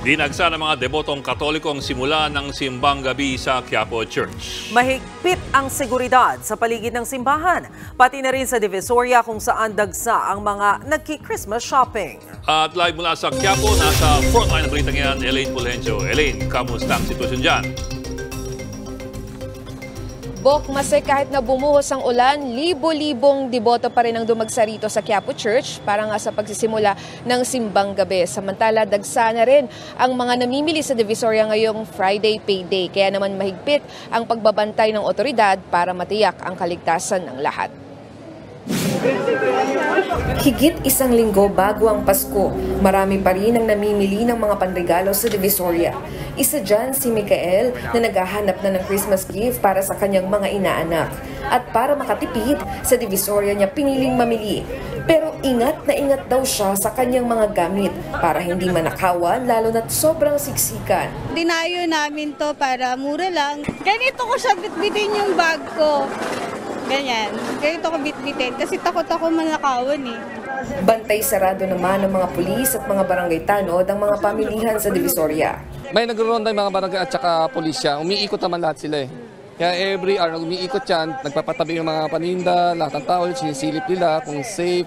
Dinagsa ng mga debotong Katolikong simula ng simbang gabi sa Quiapo Church. Mahigpit ang seguridad sa paligid ng simbahan, pati na rin sa Divisoria kung saan dagsa ang mga nagki-Christmas shopping. At live mula sa Quiapo, nasa frontline ng balitang yan, Elaine Fulgencio. Elaine, kamusta ang sitwasyon dyan? Bok, Mase, kahit na bumuhos ang ulan, libo-libong deboto pa rin ang dumagsa rito sa Quiapo Church para nga sa pagsisimula ng simbang gabi. Samantala, dagsa na rin ang mga namimili sa Divisoria ngayong Friday payday. Kaya naman mahigpit ang pagbabantay ng otoridad para matiyak ang kaligtasan ng lahat. Higit isang linggo bago ang Pasko, marami pa rin ang namimili ng mga panregalo sa Divisoria. Isa dyan si Michael na naghahanap na ng Christmas gift para sa kanyang mga inaanak. At para makatipid, sa Divisoria niya piniling mamili. Pero ingat na ingat daw siya sa kanyang mga gamit para hindi manakawan lalo na't sobrang siksikan. Dinayo namin to para mura lang. Ganito ko siya bitbitin yung bag ko. Ganyan. Ganito ko bitbitin kasi takot ako manakawan eh. Bantay sarado naman ng mga pulis at mga barangay tanod ang mga pamilihan sa Divisoria. May nagro-ronda yung mga barangay at saka pulisya. Umiikot naman lahat sila eh. Kaya every hour umiikot yan, nagpapatabi yung mga paninda, lahat ng tao, sinisilip nila kung safe.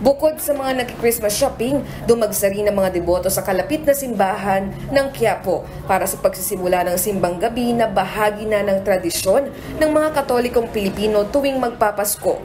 Bukod sa mga nag-Christmas shopping, dumagsa rin ang mga deboto sa kalapit na simbahan ng Quiapo para sa pagsisimula ng simbang gabi na bahagi na ng tradisyon ng mga Katolikong Pilipino tuwing magpapasko.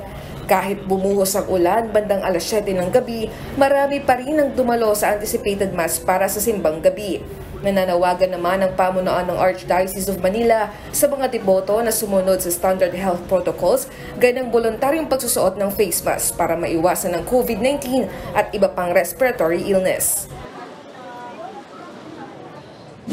Kahit bumuhos ang ulan bandang alas 7 ng gabi, marami pa rin ang dumalo sa anticipated mass para sa simbang gabi. Nananawagan naman ang pamunuan ng Archdiocese of Manila sa mga deboto na sumunod sa standard health protocols, gayang voluntaryong pagsusuot ng face mask para maiwasan ang COVID-19 at iba pang respiratory illness.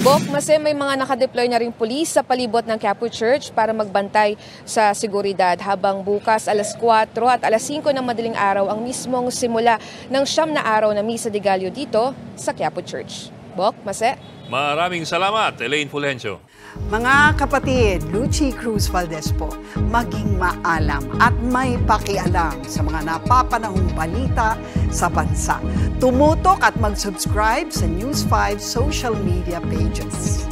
Bok, Mase, may mga nakadeploy na ring pulis sa palibot ng Quiapo Church para magbantay sa seguridad habang bukas alas 4 at alas 5 ng madaling araw ang mismong simula ng 9 na araw na Misa de Gallo dito sa Quiapo Church. Bok, Mase. Maraming salamat, Elaine Fulgencio. Mga kapatid, Lucy Cruz Valdez po, maging maalam at may pakialam sa mga napapanahong balita sa bansa. Tumutok at mag-subscribe sa News 5 social media pages.